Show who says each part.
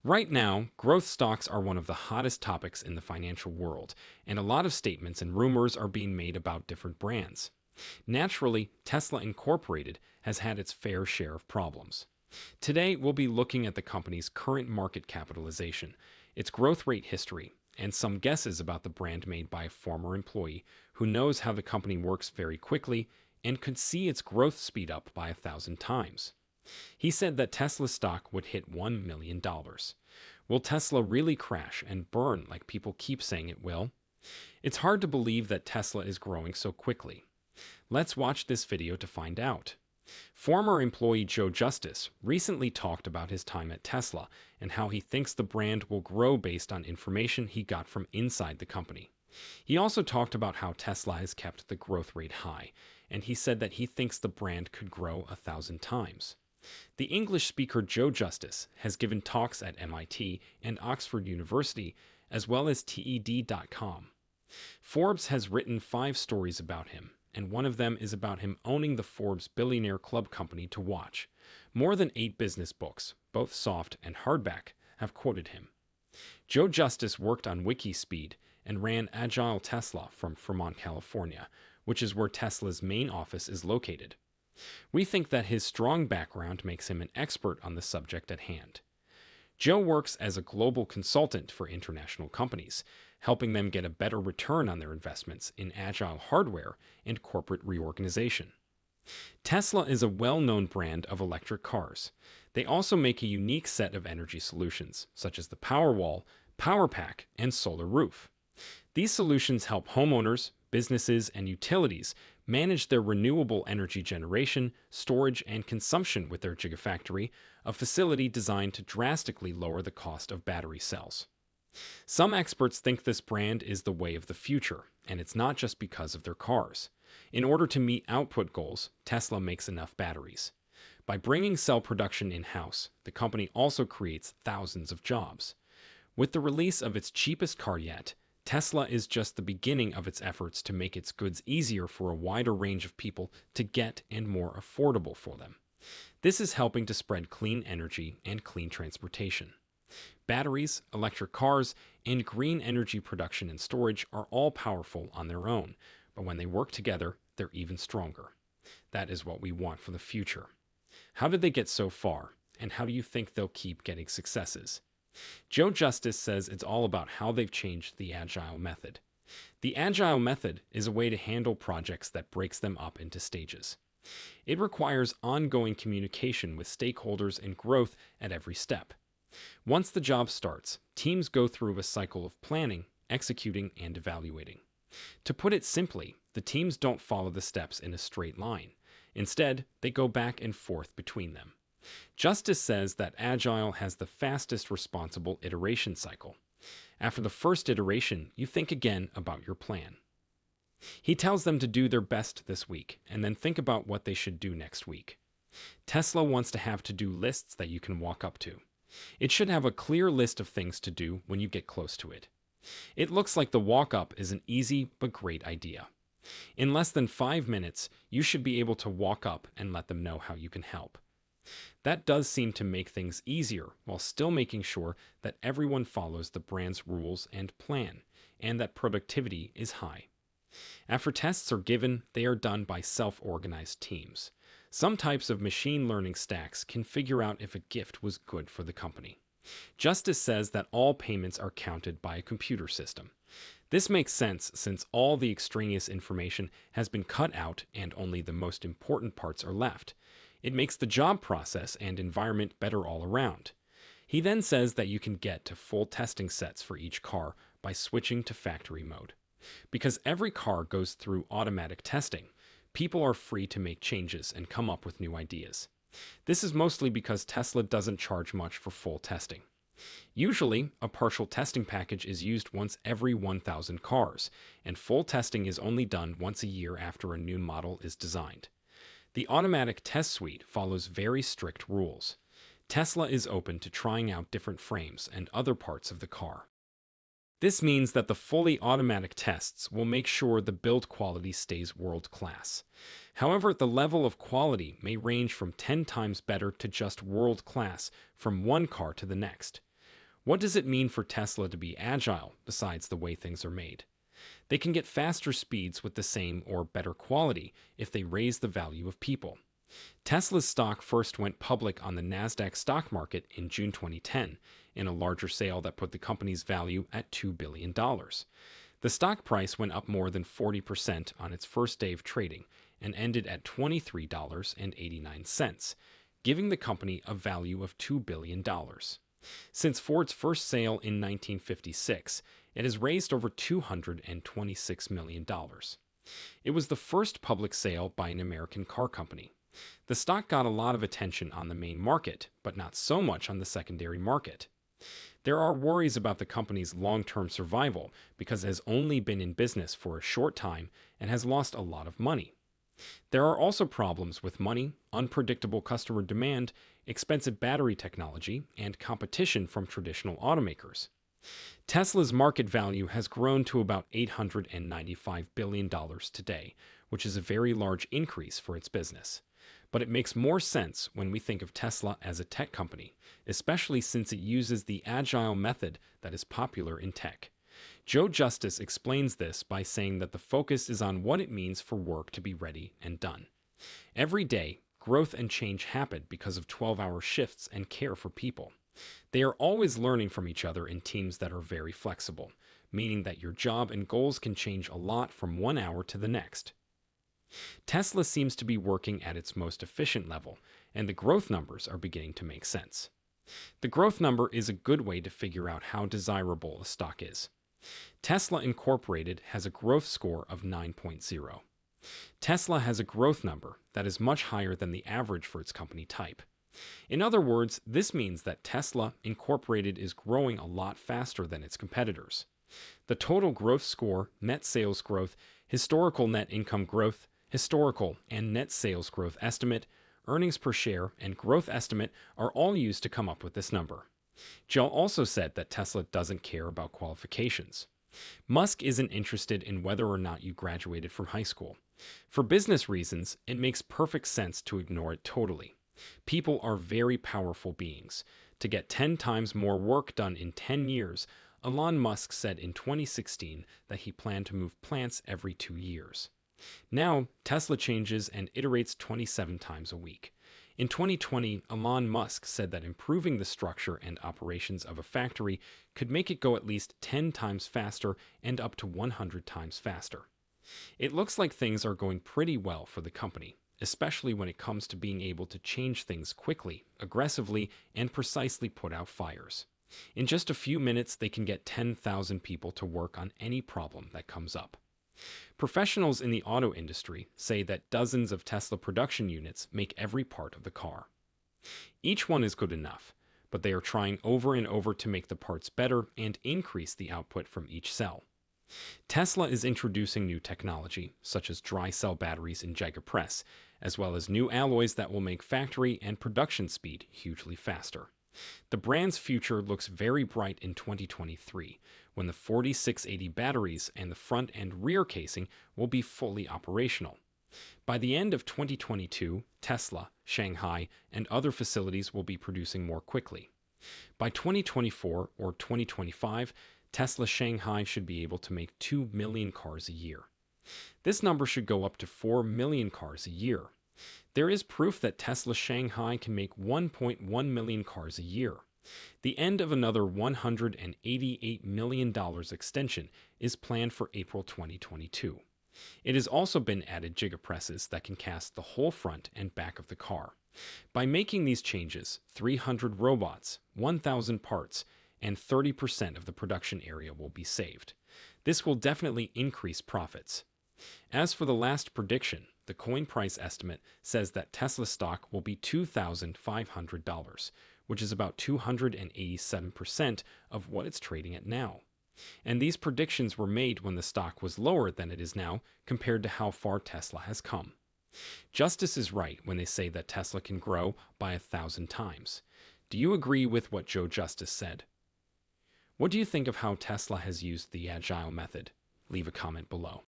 Speaker 1: Right now, growth stocks are one of the hottest topics in the financial world, and a lot of statements and rumors are being made about different brands. Naturally, Tesla Incorporated has had its fair share of problems. Today, we'll be looking at the company's current market capitalization, its growth rate history, and some guesses about the brand made by a former employee who knows how the company works very quickly and could see its growth speed up by 1,000 times. He said that Tesla stock would hit $1 million. Will Tesla really crash and burn like people keep saying it will? It's hard to believe that Tesla is growing so quickly. Let's watch this video to find out. Former employee Joe Justice recently talked about his time at Tesla and how he thinks the brand will grow based on information he got from inside the company. He also talked about how Tesla has kept the growth rate high, and he said that he thinks the brand could grow 1,000 times. The English speaker Joe Justice has given talks at MIT and Oxford University, as well as TED.com. Forbes has written 5 stories about him, and one of them is about him owning the Forbes Billionaire Club company to watch. More than 8 business books, both soft and hardback, have quoted him. Joe Justice worked on WikiSpeed and ran Agile Tesla from Fremont, California, which is where Tesla's main office is located. We think that his strong background makes him an expert on the subject at hand. Joe works as a global consultant for international companies, helping them get a better return on their investments in agile hardware and corporate reorganization. Tesla is a well-known brand of electric cars. They also make a unique set of energy solutions, such as the Powerwall, PowerPack, and Solar Roof. These solutions help homeowners, businesses, and utilities manage their renewable energy generation, storage, and consumption with their Gigafactory, a facility designed to drastically lower the cost of battery cells. Some experts think this brand is the way of the future, and it's not just because of their cars. In order to meet output goals, Tesla makes enough batteries. By bringing cell production in-house, the company also creates thousands of jobs. With the release of its cheapest car yet, Tesla is just the beginning of its efforts to make its goods easier for a wider range of people to get and more affordable for them. This is helping to spread clean energy and clean transportation. Batteries, electric cars, and green energy production and storage are all powerful on their own, but when they work together, they're even stronger. That is what we want for the future. How did they get so far, and how do you think they'll keep getting successes? Joe Justice says it's all about how they've changed the Agile method. The Agile method is a way to handle projects that breaks them up into stages. It requires ongoing communication with stakeholders and growth at every step. Once the job starts, teams go through a cycle of planning, executing, and evaluating. To put it simply, the teams don't follow the steps in a straight line. Instead, they go back and forth between them. Justice says that Agile has the fastest responsible iteration cycle. After the first iteration, you think again about your plan. He tells them to do their best this week and then think about what they should do next week. Tesla wants to have to-do lists that you can walk up to. It should have a clear list of things to do when you get close to it. It looks like the walk-up is an easy but great idea. In less than 5 minutes, you should be able to walk up and let them know how you can help. That does seem to make things easier while still making sure that everyone follows the brand's rules and plan, and that productivity is high. After tests are given, they are done by self-organized teams. Some types of machine learning stacks can figure out if a gift was good for the company. Justice says that all payments are counted by a computer system. This makes sense since all the extraneous information has been cut out and only the most important parts are left. It makes the job process and environment better all around. He then says that you can get to full testing sets for each car by switching to factory mode. Because every car goes through automatic testing, people are free to make changes and come up with new ideas. This is mostly because Tesla doesn't charge much for full testing. Usually, a partial testing package is used once every 1,000 cars, and full testing is only done once a year after a new model is designed. The automatic test suite follows very strict rules. Tesla is open to trying out different frames and other parts of the car. This means that the fully automatic tests will make sure the build quality stays world-class. However, the level of quality may range from 10 times better to just world-class from one car to the next. What does it mean for Tesla to be agile besides the way things are made? They can get faster speeds with the same or better quality if they raise the value of people. Tesla's stock first went public on the Nasdaq stock market in June 2010 in a larger sale that put the company's value at $2 billion. The stock price went up more than 40% on its first day of trading and ended at $23.89, giving the company a value of $2 billion. Since Ford's first sale in 1956, it has raised over $226 million. It was the first public sale by an American car company. The stock got a lot of attention on the main market, but not so much on the secondary market. There are worries about the company's long-term survival because it has only been in business for a short time and has lost a lot of money. There are also problems with money, unpredictable customer demand, expensive battery technology, and competition from traditional automakers. Tesla's market value has grown to about $895 billion today, which is a very large increase for its business. But it makes more sense when we think of Tesla as a tech company, especially since it uses the agile method that is popular in tech. Joe Justice explains this by saying that the focus is on what it means for work to be ready and done. Every day, growth and change happen because of 12-hour shifts and care for people. They are always learning from each other in teams that are very flexible, meaning that your job and goals can change a lot from one hour to the next. Tesla seems to be working at its most efficient level, and the growth numbers are beginning to make sense. The growth number is a good way to figure out how desirable a stock is. Tesla Incorporated has a growth score of 9.0. Tesla has a growth number that is much higher than the average for its company type. In other words, this means that Tesla Incorporated is growing a lot faster than its competitors. The total growth score, net sales growth, historical net income growth, historical and net sales growth estimate, earnings per share, and growth estimate are all used to come up with this number. Joe also said that Tesla doesn't care about qualifications. Musk isn't interested in whether or not you graduated from high school. For business reasons, it makes perfect sense to ignore it totally. People are very powerful beings. To get 10 times more work done in 10 years, Elon Musk said in 2016 that he planned to move plants every 2 years. Now, Tesla changes and iterates 27 times a week. In 2020, Elon Musk said that improving the structure and operations of a factory could make it go at least 10 times faster and up to 100 times faster. It looks like things are going pretty well for the company, especially when it comes to being able to change things quickly, aggressively, and precisely put out fires. In just a few minutes, they can get 10,000 people to work on any problem that comes up. Professionals in the auto industry say that dozens of Tesla production units make every part of the car. Each one is good enough, but they are trying over and over to make the parts better and increase the output from each cell. Tesla is introducing new technology, such as dry cell batteries in Gigapress, as well as new alloys that will make factory and production speed hugely faster. The brand's future looks very bright in 2023, when the 4680 batteries and the front and rear casing will be fully operational. By the end of 2022, Tesla, Shanghai, and other facilities will be producing more quickly. By 2024 or 2025, Tesla Shanghai should be able to make 2 million cars a year. This number should go up to 4 million cars a year. There is proof that Tesla Shanghai can make 1.1 million cars a year. The end of another $188 million extension is planned for April 2022. It has also been added gigapresses that can cast the whole front and back of the car. By making these changes, 300 robots, 1,000 parts, and 30% of the production area will be saved. This will definitely increase profits. As for the last prediction, the coin price estimate says that Tesla stock will be $2,500, which is about 287% of what it's trading at now. And these predictions were made when the stock was lower than it is now compared to how far Tesla has come. Justice is right when they say that Tesla can grow by 1,000 times. Do you agree with what Joe Justice said? What do you think of how Tesla has used the agile method? Leave a comment below.